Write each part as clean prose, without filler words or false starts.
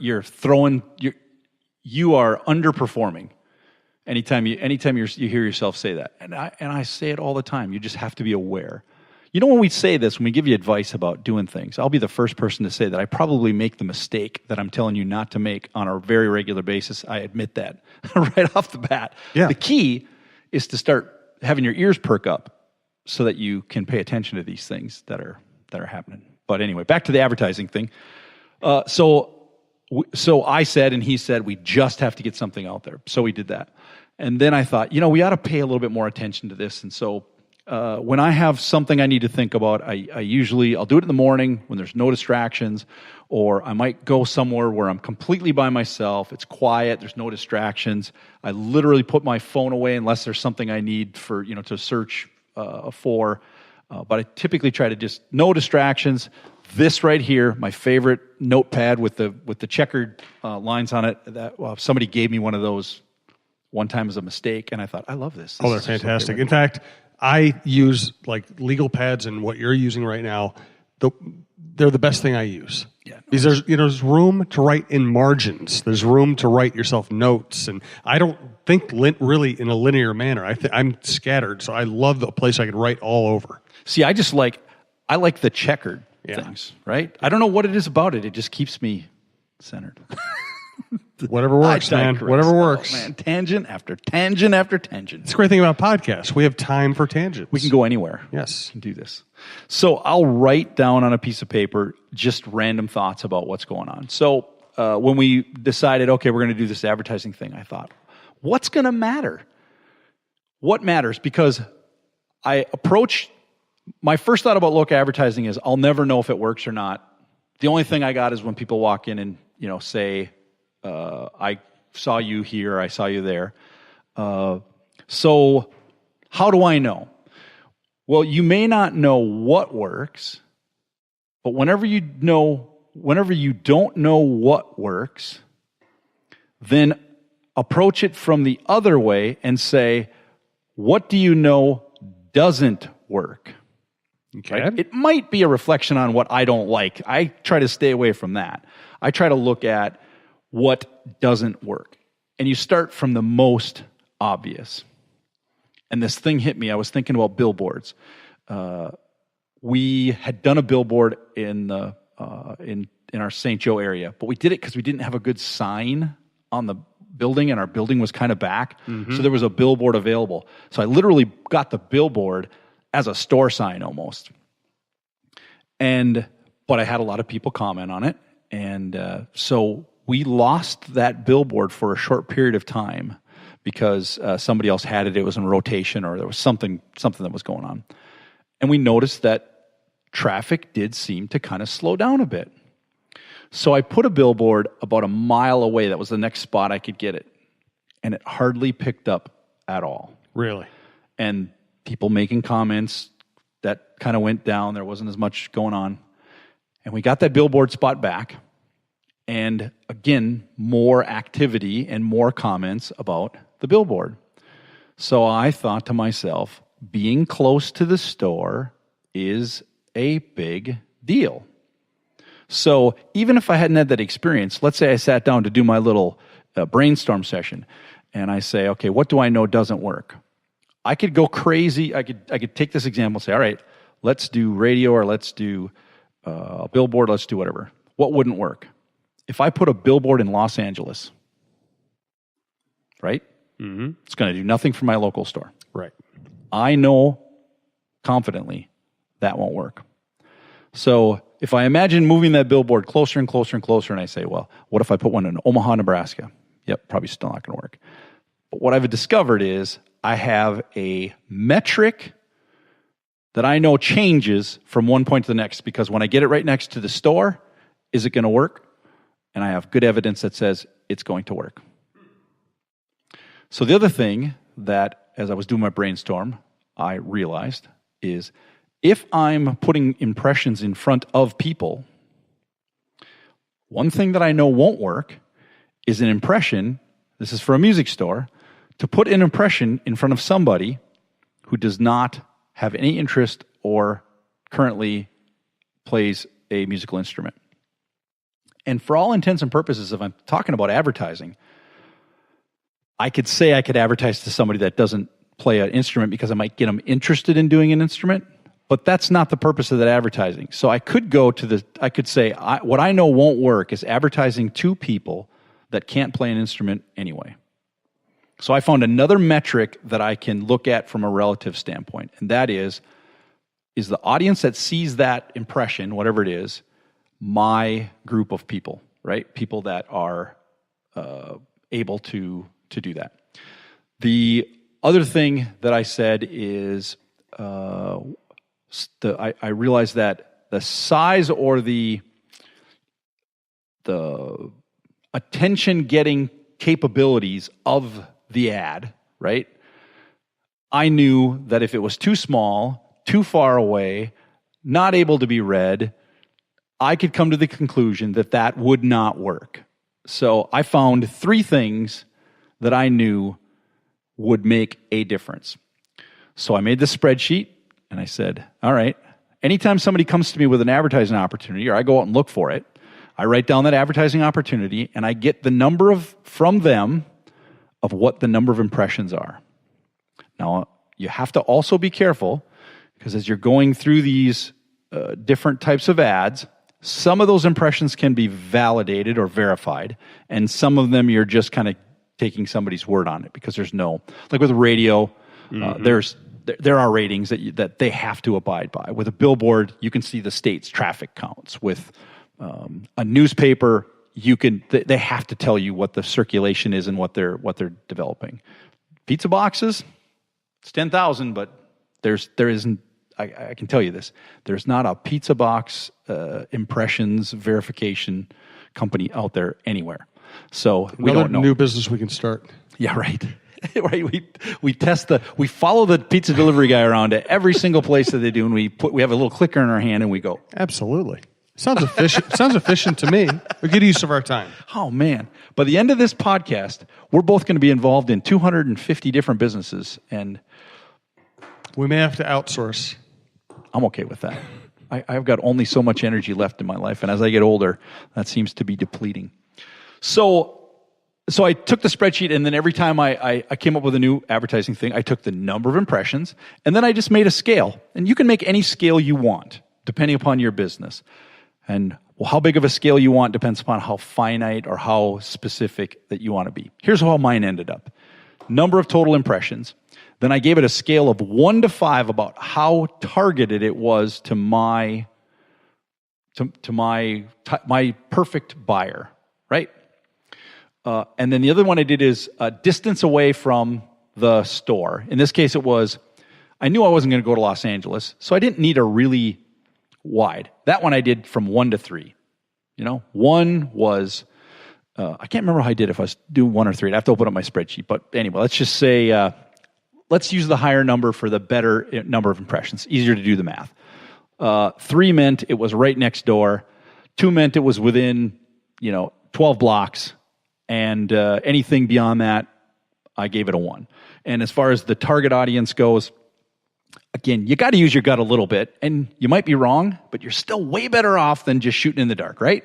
you're throwing, you are underperforming. Anytime you hear yourself say that, and I say it all the time. You just have to be aware. You know, when we say this, when we give you advice about doing things, I'll be the first person to say that I probably make the mistake that I'm telling you not to make on a very regular basis. I admit that right off the bat. Yeah. The key is to start having your ears perk up so that you can pay attention to these things that are happening. But anyway, back to the advertising thing. So I said, and he said, we just have to get something out there. So we did that. And then I thought, we ought to pay a little bit more attention to this. And so when I have something I need to think about, I'll do it in the morning when there's no distractions, or I might go somewhere where I'm completely by myself. It's quiet. There's no distractions. I literally put my phone away unless there's something I need for, to search for. But I typically try to just no distractions. This right here, my favorite notepad with the checkered lines on it. Somebody gave me one of those one time as a mistake, and I thought, I love this. They're fantastic. In fact, I use like legal pads and what you're using right now. They're the best thing I use. Yeah, because there's room to write in margins. There's room to write yourself notes, and I don't think really in a linear manner. I'm scattered, so I love the place I can write all over. See, I like the checkered things, right? I don't know what it is about it. It just keeps me centered. Whatever works, man. Whatever works. Man, tangent after tangent after tangent. It's a great thing about podcasts. We have time for tangents. We can go anywhere. Yes. We can do this. So I'll write down on a piece of paper just random thoughts about what's going on. So when we decided, okay, we're going to do this advertising thing, I thought, what's going to matter? What matters? Because my first thought about local advertising is I'll never know if it works or not. The only thing I got is when people walk in and, say, I saw you here, I saw you there. So how do I know? Well, you may not know what works, but whenever you don't know what works, then approach it from the other way and say, what do you know doesn't work? Okay. Right? It might be a reflection on what I don't like. I try to stay away from that. I try to look at what doesn't work. And you start from the most obvious. And this thing hit me. I was thinking about billboards. We had done a billboard in our St. Joe area, but we did it because we didn't have a good sign on the building, and our building was kind of back. Mm-hmm. So there was a billboard available. So I literally got the billboard as a store sign almost. But I had a lot of people comment on it. And so we lost that billboard for a short period of time because somebody else had it. It was in rotation, or there was something that was going on. And we noticed that traffic did seem to kind of slow down a bit. So I put a billboard about a mile away. That was the next spot I could get it. And it hardly picked up at all. Really? And people making comments, that kind of went down. There wasn't as much going on. And we got that billboard spot back. And again, more activity and more comments about the billboard. So I thought to myself, being close to the store is a big deal. So even if I hadn't had that experience, let's say I sat down to do my little brainstorm session, and I say, okay, what do I know doesn't work? I could go crazy. I could take this example and say, all right, let's do radio, or let's do a billboard, let's do whatever. What wouldn't work? If I put a billboard in Los Angeles, right? Mm-hmm. It's going to do nothing for my local store. Right. I know confidently that won't work. So if I imagine moving that billboard closer and closer and closer, and I say, well, what if I put one in Omaha, Nebraska? Yep, probably still not going to work. But what I've discovered is I have a metric that I know changes from one point to the next, because when I get it right next to the store, is it going to work? And I have good evidence that says it's going to work. So the other thing that, as I was doing my brainstorm, I realized is if I'm putting impressions in front of people, one thing that I know won't work is an impression, this is for a music store, to put an impression in front of somebody who does not have any interest or currently plays a musical instrument. And for all intents and purposes, if I'm talking about advertising, I could say I could advertise to somebody that doesn't play an instrument because I might get them interested in doing an instrument, but that's not the purpose of that advertising. So I could say, what I know won't work is advertising to people that can't play an instrument anyway. So I found another metric that I can look at from a relative standpoint, and that is the audience that sees that impression, whatever it is, my group of people, right? People that are able to do that. The other thing that I said is I realized that the size or the attention-getting capabilities of the ad, right? I knew that if it was too small, too far away, not able to be read, I could come to the conclusion that that would not work. So I found 3 things that I knew would make a difference. So I made this spreadsheet and I said, all right, anytime somebody comes to me with an advertising opportunity or I go out and look for it, I write down that advertising opportunity and I get the number from them of what the number of impressions are. Now, you have to also be careful because as you're going through these different types of ads, some of those impressions can be validated or verified, and some of them you're just kind of taking somebody's word on it because there's no, like with radio, there are ratings that they have to abide by. With a billboard, you can see the state's traffic counts. With a newspaper, they have to tell you what the circulation is and what they're developing. Pizza boxes, it's 10,000, but there isn't. I can tell you this: there's not a pizza box impressions verification company out there anywhere. So we don't know. New business we can start. Yeah, right. Right. We follow the pizza delivery guy around to every single place that they do, and we have a little clicker in our hand and we go. Absolutely. Sounds efficient. Sounds efficient to me. A good use of our time. Oh, man. By the end of this podcast, we're both going to be involved in 250 different businesses, and we may have to outsource. I'm okay with that. I've got only so much energy left in my life, and as I get older, that seems to be depleting. So I took the spreadsheet, and then every time I came up with a new advertising thing, I took the number of impressions, and then I just made a scale. And you can make any scale you want, depending upon your business. And how big of a scale you want depends upon how finite or how specific that you want to be. Here's how mine ended up. Number of total impressions. Then I gave it a scale of 1 to 5 about how targeted it was to my perfect buyer, right? And then the other one I did is distance away from the store. In this case, I knew I wasn't going to go to Los Angeles, so I didn't need a really wide. That one I did from 1 to 3. 1 was, I can't remember how I did if I was doing 1 or 3. I'd have to open up my spreadsheet. But anyway, let's just say, let's use the higher number for the better number of impressions. Easier to do the math. 3 meant it was right next door. 2 meant it was within, 12 blocks. And anything beyond that, I gave it a 1. And as far as the target audience goes, again, you got to use your gut a little bit. And you might be wrong, but you're still way better off than just shooting in the dark, right?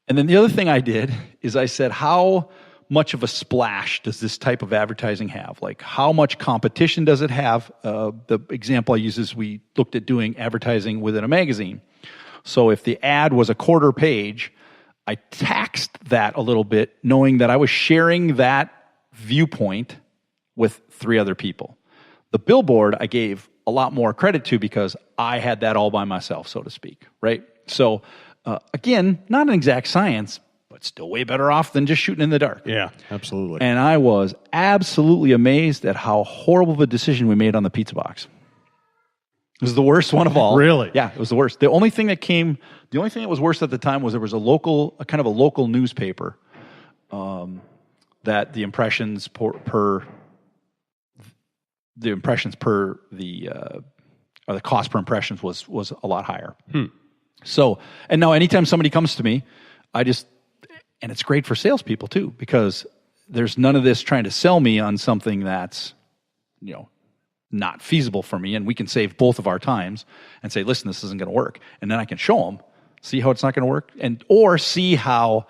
And then the other thing I did is I said, how much of a splash does this type of advertising have? Like, how much competition does it have? The example I use is we looked at doing advertising within a magazine. So if the ad was a quarter page, I taxed that a little bit, knowing that I was sharing that viewpoint with 3 other people. The billboard I gave a lot more credit to because I had that all by myself, so to speak, right? So, again, not an exact science, but still way better off than just shooting in the dark. Yeah, absolutely. And I was absolutely amazed at how horrible of a decision we made on the pizza box. It was the worst one of all. Really? Yeah, it was the worst. The only thing that was worse at the time was there was a kind of a local newspaper that the impressions per the cost per impressions was a lot higher. So, and now anytime somebody comes to me, and it's great for salespeople too, because there's none of this trying to sell me on something that's, not feasible for me, and we can save both of our times and say, listen, this isn't going to work. And then I can show them See how it's not going to work? Or see how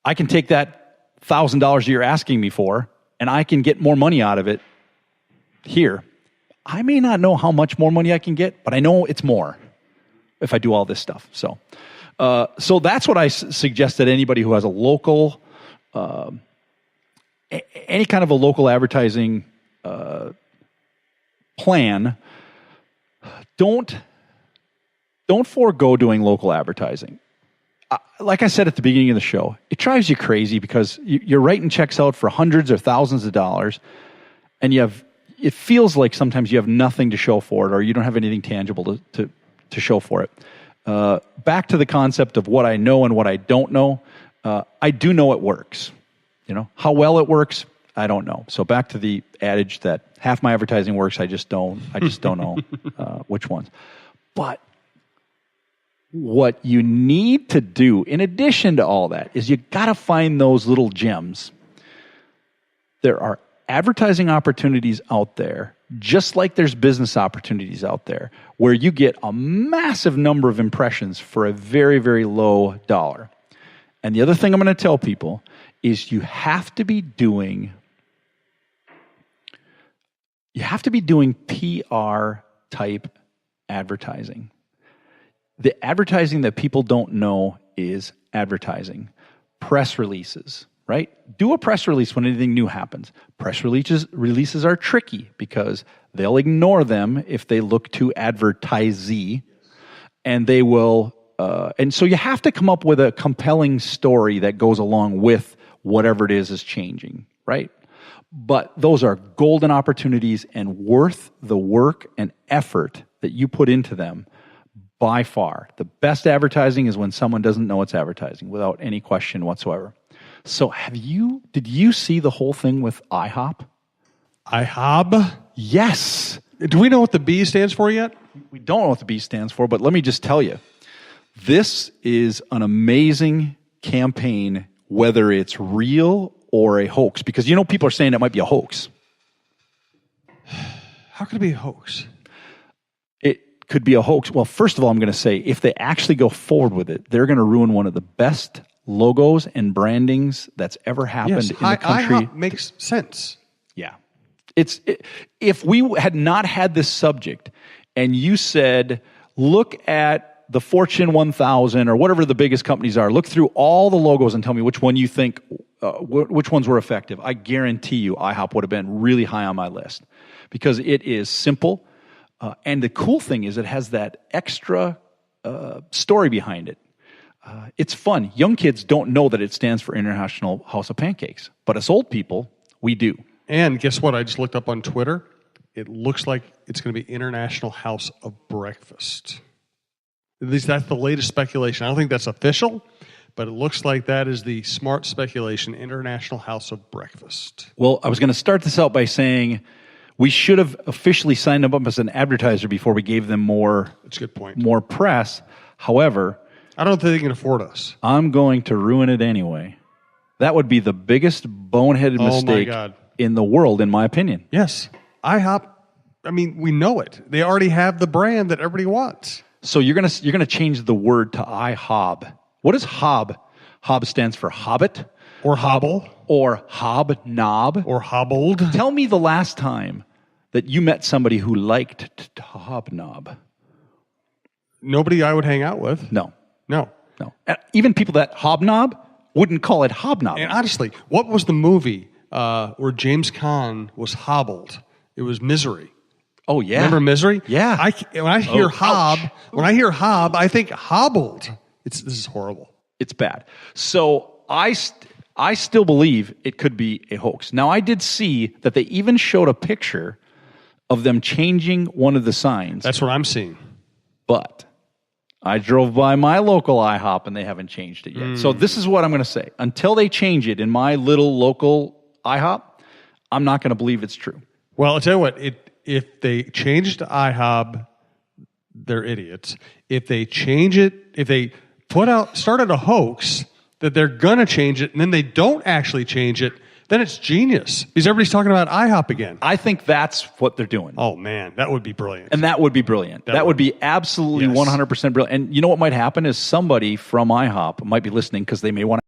I can take that $1,000 you're asking me for and I can get more money out of it here. I may not know how much more money I can get, but I know it's more if I do all this stuff. So that's what I suggest that anybody who has a local, any kind of a local advertising plan, don't forego doing local advertising. Like I said at the beginning of the show, it drives you crazy because you're writing checks out for hundreds or thousands of dollars, and it feels like sometimes you have nothing to show for it, or you don't have anything tangible to show for it. Back to the concept of what I know and what I don't know. I do know it works. How well it works, I don't know. So back to the adage that half my advertising works, I just don't know which ones. But what you need to do, in addition to all that, is you got to find those little gems. There are advertising opportunities out there, just like there's business opportunities out there, where you get a massive number of impressions for a very, very low dollar. And the other thing I'm going to tell people is you have to be doing PR type advertising. The advertising that people don't know is advertising. Press releases, right? Do a press release when anything new happens. Press releases are tricky because they'll ignore them if they look too advertisey, and they will. And so you have to come up with a compelling story that goes along with whatever it is changing, right? But those are golden opportunities and worth the work and effort that you put into them by far. The best advertising is when someone doesn't know it's advertising, without any question whatsoever. So did you see the whole thing with IHOP? IHOB? Yes. Do we know what the B stands for yet? We don't know what the B stands for, but let me just tell you, this is an amazing campaign, whether it's real or a hoax, because people are saying it might be a hoax. How could it be a hoax? It could be a hoax. Well, first of all, I'm going to say, if they actually go forward with it, they're going to ruin one of the best logos and brandings that's ever happened in the country. IHOP makes sense. Yeah. If we had not had this subject and you said, look at the Fortune 1000 or whatever the biggest companies are, look through all the logos and tell me which one you think, which ones were effective. I guarantee you IHOP would have been really high on my list because it is simple. And the cool thing is it has that extra story behind it. It's fun. Young kids don't know that it stands for International House of Pancakes, but us old people, we do. And guess what? I just looked up on Twitter. It looks like it's going to be International House of Breakfast. At least that's the latest speculation. I don't think that's official, but it looks like that is the smart speculation, International House of Breakfast. Well, I was going to start this out by saying we should have officially signed them up as an advertiser before we gave them more. That's a good point. More press. However, I don't think they can afford us. I'm going to ruin it anyway. That would be the biggest boneheaded mistake in the world, in my opinion. Yes. IHOP, we know it. They already have the brand that everybody wants. So you're gonna change the word to IHOB. What is HOB? HOB stands for Hobbit. Or hobble. Or hobnob. Or hobbled. Tell me the last time that you met somebody who liked to hobnob. Nobody I would hang out with. No. And even people that hobnob wouldn't call it hobnob. And honestly, what was the movie where James Caan was hobbled? It was Misery. Oh yeah, remember Misery? Yeah. When I hear hob, I think hobbled. This is horrible. It's bad. So I still believe it could be a hoax. Now I did see that they even showed a picture of them changing one of the signs. That's what I'm seeing. But I drove by my local IHOP and they haven't changed it yet. So this is what I'm going to say. Until they change it in my little local IHOP, I'm not going to believe it's true. Well, I'll tell you what, if they change it to IHOB, they're idiots. If they change it, if they started a hoax that they're going to change it, and then they don't actually change it, Then it's genius because everybody's talking about IHOP again. I think that's what they're doing. Oh, man, that would be brilliant. And that would be brilliant. That would be absolutely 100% brilliant. And you know what might happen is somebody from IHOP might be listening because they may want to